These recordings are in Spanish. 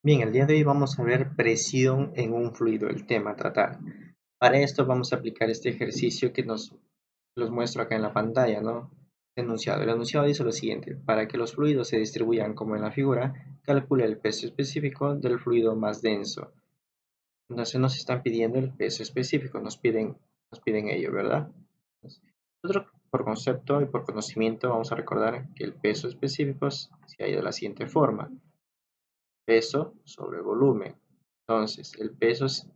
Bien, el día de hoy vamos a ver presión en un fluido, el tema a tratar. Para esto vamos a aplicar este ejercicio que los muestro acá en la pantalla, ¿no? Enunciado. El enunciado dice lo siguiente: para que los fluidos se distribuyan como en la figura, calcule el peso específico del fluido más denso. Entonces nos están pidiendo el peso específico, nos piden ello, ¿verdad? Entonces, nosotros por concepto y por conocimiento vamos a recordar que el peso específico se halla de la siguiente forma: peso sobre volumen. Entonces, el peso es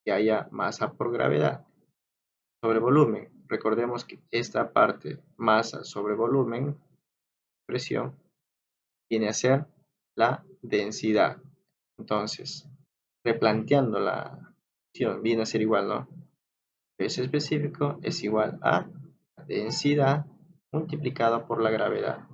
que haya masa por gravedad sobre volumen. Recordemos que esta parte, masa sobre volumen, presión, viene a ser la densidad. Entonces, replanteando la cuestión, viene a ser igual, ¿no? Peso específico es igual a la densidad multiplicado por la gravedad.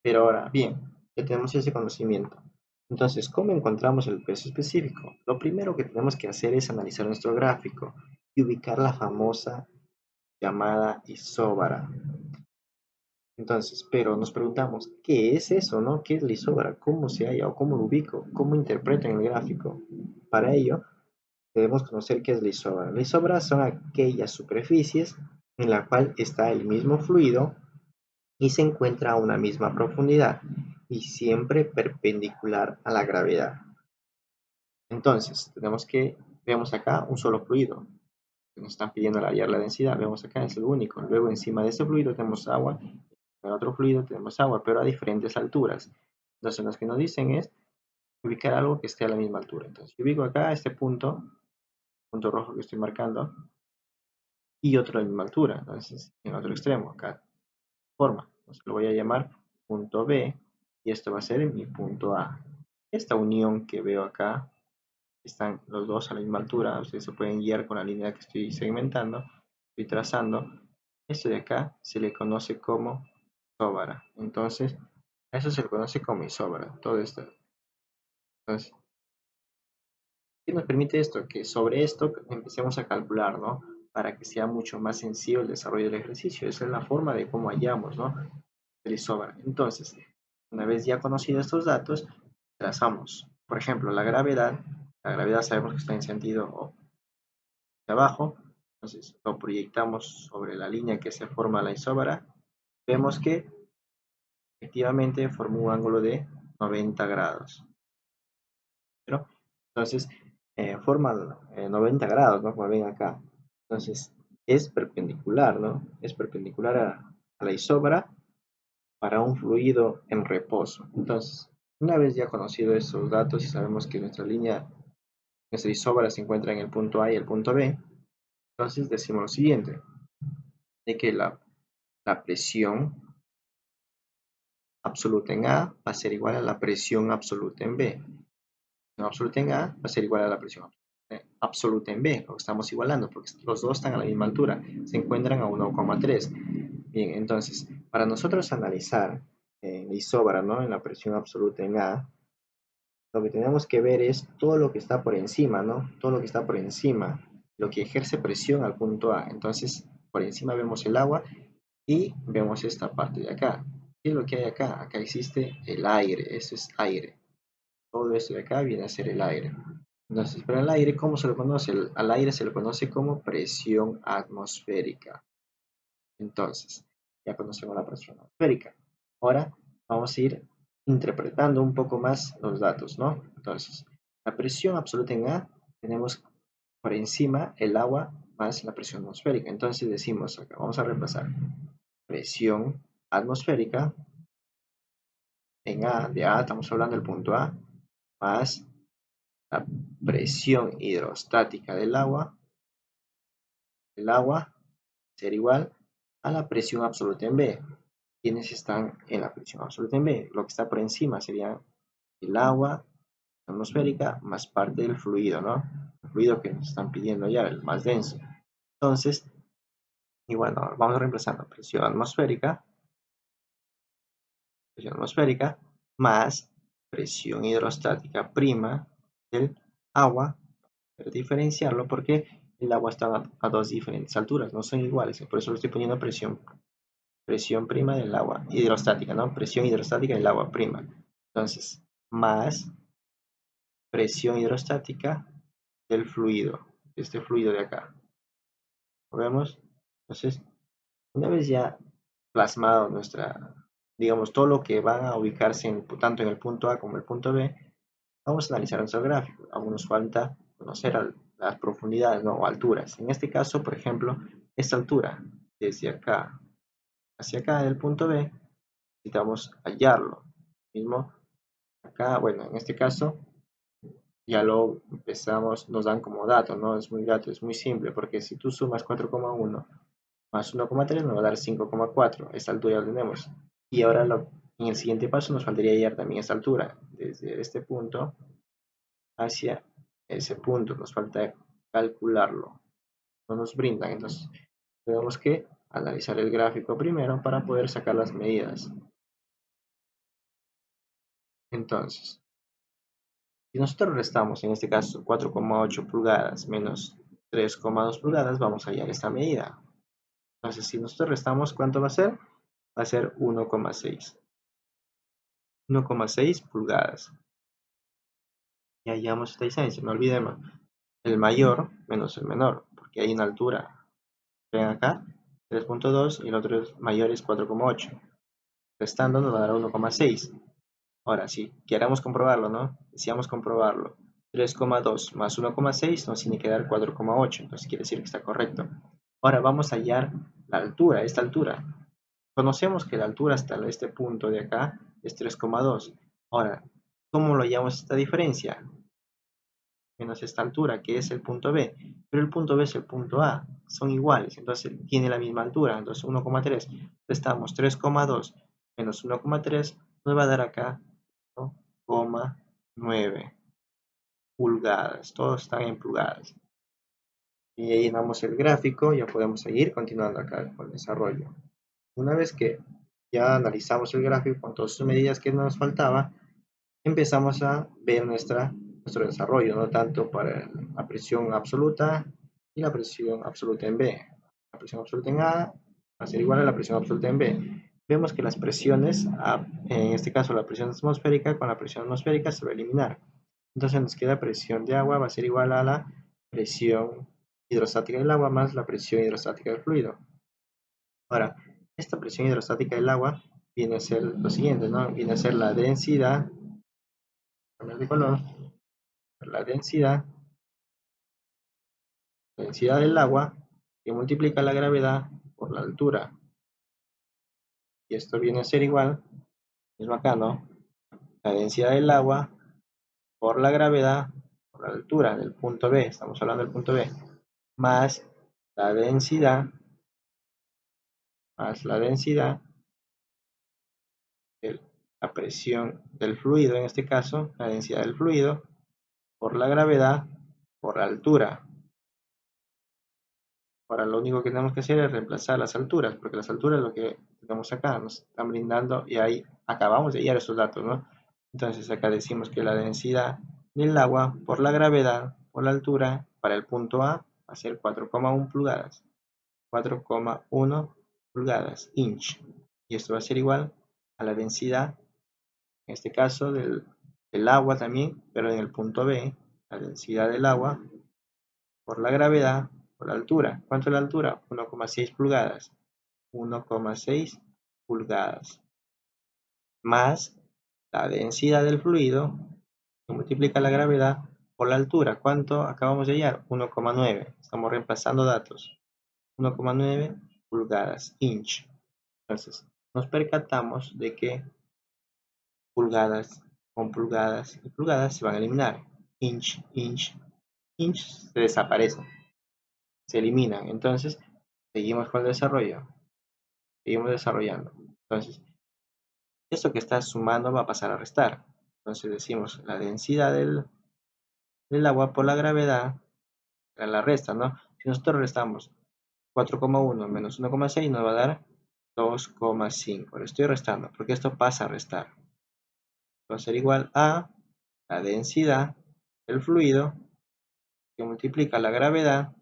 Pero ahora, bien, ya tenemos ese conocimiento. Entonces, ¿cómo encontramos el peso específico? Lo primero que tenemos que hacer es analizar nuestro gráfico y ubicar la famosa llamada isóbara. Entonces, pero nos preguntamos, ¿qué es eso, no? ¿Qué es la isóbara? ¿Cómo se halla o cómo lo ubico? ¿Cómo interpreto en el gráfico? Para ello, debemos conocer qué es la isóbara. La isóbara son aquellas superficies en la cual está el mismo fluido y se encuentra a una misma profundidad y siempre perpendicular a la gravedad. Entonces, vemos acá un solo fluido, que nos están pidiendo hallar la densidad, vemos acá es el único. Luego encima de ese fluido tenemos agua, en otro fluido tenemos agua, pero a diferentes alturas. Entonces, lo que nos dicen es ubicar algo que esté a la misma altura. Entonces, yo ubico acá este punto rojo que estoy marcando, y otro a la misma altura, entonces, en otro extremo, acá forma. Entonces lo voy a llamar punto B y esto va a ser mi punto A. Esta unión que veo acá, están los dos a la misma altura, ustedes se pueden guiar con la línea que estoy segmentando, estoy trazando. Esto de acá se le conoce como isóbara. Entonces, a eso se le conoce como isóbara, todo esto. Entonces, ¿qué nos permite esto? Que sobre esto empecemos a calcular, ¿no? Para que sea mucho más sencillo el desarrollo del ejercicio. Esa es la forma de cómo hallamos, ¿no? El isóbara. Entonces, una vez ya conocidos estos datos, trazamos, por ejemplo, la gravedad. La gravedad sabemos que está en sentido de abajo, entonces lo proyectamos sobre la línea que se forma la isóbara. Vemos que efectivamente forma un ángulo de 90 grados. ¿No? Entonces, forma 90 grados, ¿no? Como ven acá. Entonces, es perpendicular, ¿no? Es perpendicular a la isóbara para un fluido en reposo. Entonces, una vez ya conocido estos datos y sabemos que nuestra isóbara se encuentra en el punto A y el punto B, entonces decimos lo siguiente, de que la presión absoluta en A va a ser igual a la presión absoluta en B. La presión absoluta en A va a ser igual a la presión absoluta en B, lo estamos igualando porque los dos están a la misma altura, se encuentran a 1,3. Bien, entonces, para nosotros analizar la isóbara, ¿no? En la presión absoluta en A, lo que tenemos que ver es todo lo que está por encima, ¿no? Todo lo que está por encima, lo que ejerce presión al punto A. Entonces, por encima vemos el agua y vemos esta parte de acá. ¿Qué es lo que hay acá? Acá existe el aire, eso es aire. Todo esto de acá viene a ser el aire. Entonces, pero el aire, ¿cómo se lo conoce? Al aire se lo conoce como presión atmosférica. Entonces, ya conocemos la presión atmosférica. Ahora vamos a ir interpretando un poco más los datos, ¿no? Entonces, la presión absoluta en A, tenemos por encima el agua más la presión atmosférica. Entonces decimos acá, vamos a reemplazar presión atmosférica en A, de A estamos hablando del punto A, más la presión hidrostática del agua, será igual a la presión absoluta en B. ¿Quiénes están en la presión absoluta en B? Lo que está por encima sería el agua atmosférica más parte del fluido, ¿no? El fluido que nos están pidiendo ya, el más denso. Entonces, y bueno, vamos reemplazando presión atmosférica más presión hidrostática prima del agua, pero diferenciarlo porque el agua está a dos diferentes alturas, no son iguales, por eso lo estoy poniendo presión prima del agua, hidrostática, ¿no? Presión hidrostática del agua prima. Entonces, más presión hidrostática del fluido, de este fluido de acá. ¿Lo vemos? Entonces, una vez ya plasmado digamos, todo lo que van a ubicarse tanto en el punto A como el punto B, vamos a analizar nuestro gráfico. Aún nos falta conocer las profundidades, ¿no? O alturas. En este caso, por ejemplo, esta altura, desde acá hacia acá del punto B, necesitamos hallarlo. Mismo acá, bueno, en este caso ya lo empezamos, nos dan como dato, ¿no? Es muy dato, es muy simple, porque si tú sumas 4,1 más 1,3 nos va a dar 5,4. Esta altura ya la tenemos. Y ahora en el siguiente paso nos faltaría hallar también esta altura, desde este punto hacia ese punto. Nos falta calcularlo. No nos brindan, entonces tenemos que analizar el gráfico primero para poder sacar las medidas. Entonces, si nosotros restamos, en este caso, 4,8 pulgadas menos 3,2 pulgadas, vamos a hallar esta medida. Entonces, si nosotros restamos, ¿cuánto va a ser? Va a ser 1,6. 1,6 pulgadas. Y hallamos esta distancia, no olvidemos. El mayor menos el menor, porque hay una altura. Ven acá, 3,2 y el otro mayor es 4,8. Restando nos va a dar 1,6. Ahora, si queramos comprobarlo, ¿no? Deseamos comprobarlo. 3,2 más 1,6 nos tiene que dar 4,8. Entonces quiere decir que está correcto. Ahora vamos a hallar la altura, esta altura. Conocemos que la altura hasta este punto de acá es 3,2. Ahora, ¿cómo lo hallamos esta diferencia? Menos esta altura, que es el punto B. Pero el punto B es el punto A. Son iguales, entonces tiene la misma altura. Entonces 1,3. Restamos 3,2 menos 1,3 nos va a dar acá 1,9 pulgadas. Todos están en pulgadas. Y ahí llenamos el gráfico, ya podemos seguir continuando acá con el desarrollo. Una vez que ya analizamos el gráfico con todas sus medidas que nos faltaba, empezamos a ver nuestro desarrollo, no tanto para la presión absoluta y la presión absoluta en B. La presión absoluta en A va a ser igual a la presión absoluta en B. Vemos que las presiones, en este caso la presión atmosférica con la presión atmosférica se va a eliminar. Entonces nos queda presión de agua va a ser igual a la presión hidrostática del agua más la presión hidrostática del fluido. Ahora, esta presión hidrostática del agua viene a ser lo siguiente, ¿no? Viene a ser la densidad, cambiar de color, la densidad del agua que multiplica la gravedad por la altura. Y esto viene a ser igual, mismo acá, ¿no? La densidad del agua por la gravedad por la altura del punto B, estamos hablando del punto B, más la densidad, de la presión del fluido, en este caso, la densidad del fluido por la gravedad por la altura. Ahora lo único que tenemos que hacer es reemplazar las alturas, porque las alturas es lo que tenemos acá, nos están brindando y ahí acabamos de hallar esos datos, ¿no? Entonces acá decimos que la densidad del agua por la gravedad por la altura para el punto A va a ser 4,1 pulgadas, 4,1 pulgadas, inch. Y esto va a ser igual a la densidad, en este caso del agua también, pero en el punto B, la densidad del agua por la gravedad por la altura. ¿Cuánto es la altura? 1,6 pulgadas. 1,6 pulgadas. Más la densidad del fluido que multiplica la gravedad por la altura. ¿Cuánto acabamos de hallar? 1,9. Estamos reemplazando datos. 1,9 pulgadas, inch. Entonces, nos percatamos de que pulgadas con pulgadas y pulgadas se van a eliminar. Inch, inch, inch se desaparecen, se eliminan. Entonces, seguimos con el desarrollo. Seguimos desarrollando. Entonces, esto que está sumando va a pasar a restar. Entonces decimos la densidad del agua por la gravedad, a la resta, ¿no? Si nosotros restamos 4,1 menos 1,6 nos va a dar 2,5. Lo estoy restando porque esto pasa a restar. Va a ser igual a la densidad del fluido que multiplica la gravedad.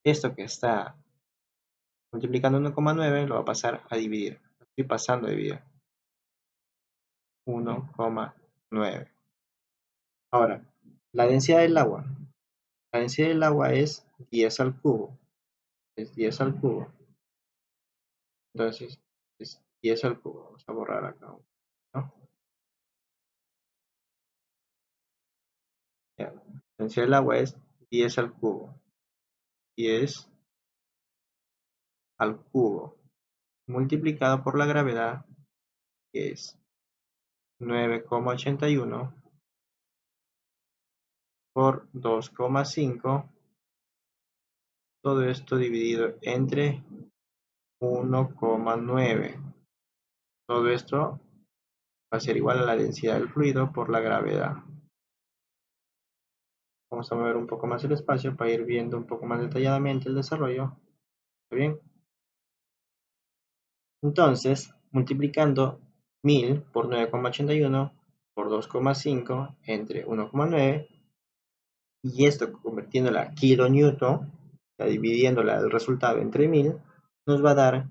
Esto que está multiplicando 1,9 lo va a pasar a dividir. Estoy pasando a dividir. 1,9. Ahora, la densidad del agua. La densidad del agua es 10 al cubo. Es 10 al cubo. Entonces, es 10 al cubo. Vamos a borrar acá, ¿no? Ya. La densidad del agua es 10 al cubo. 10 al cubo. Multiplicado por la gravedad, que es 9,81 por 2,5. Todo esto dividido entre 1,9. Todo esto va a ser igual a la densidad del fluido por la gravedad. Vamos a mover un poco más el espacio para ir viendo un poco más detalladamente el desarrollo. ¿Está bien? Entonces, multiplicando 1000 por 9,81 por 2,5 entre 1,9 y esto convirtiéndola a kilonewton, dividiéndola el resultado entre 1000, nos va a dar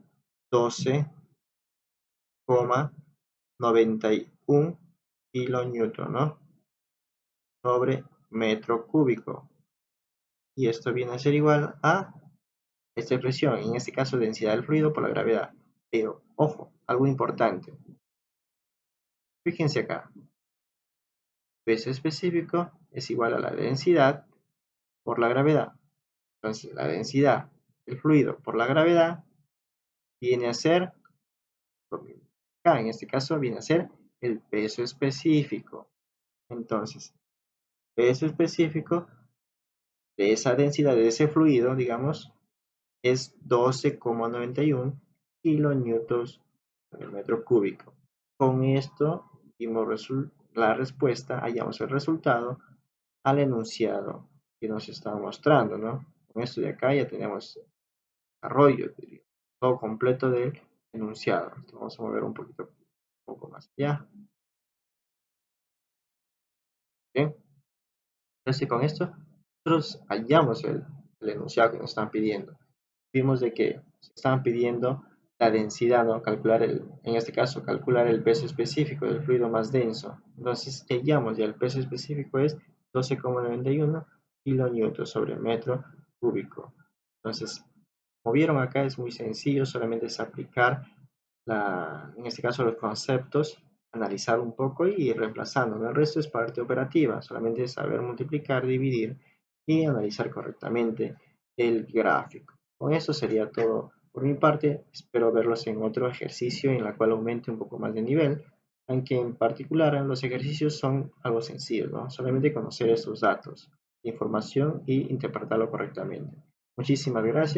12,91 kilonewton, ¿no? Sobre metro cúbico. Y esto viene a ser igual a esta expresión, en este caso densidad del fluido por la gravedad. Pero, ojo, algo importante. Fíjense acá. Peso específico es igual a la densidad por la gravedad. Entonces, la densidad del fluido por la gravedad viene a ser, acá en este caso, viene a ser el peso específico. Entonces, peso específico de esa densidad de ese fluido, digamos, es 12,91 kilonewtons por metro cúbico. Con esto dimos la respuesta, hallamos el resultado al enunciado que nos está mostrando, ¿no? Con esto de acá ya tenemos desarrollo, todo completo del enunciado. Vamos a mover un poco más allá. Bien, entonces con esto nosotros hallamos el enunciado que nos están pidiendo. Vimos de que se estaban pidiendo la densidad, ¿no? En este caso, calcular el peso específico del fluido más denso. Entonces, hallamos ya el peso específico es 12,91 kilonewtons sobre metro cúbico. Entonces, como vieron acá, es muy sencillo, solamente es aplicar, en este caso, los conceptos, analizar un poco y ir reemplazando, ¿no? El resto es parte operativa, solamente es saber multiplicar, dividir y analizar correctamente el gráfico. Con eso sería todo por mi parte. Espero verlos en otro ejercicio en el cual aumente un poco más de nivel, aunque en particular los ejercicios son algo sencillos, ¿no? Solamente conocer estos datos, información y interpretarlo correctamente. Muchísimas gracias.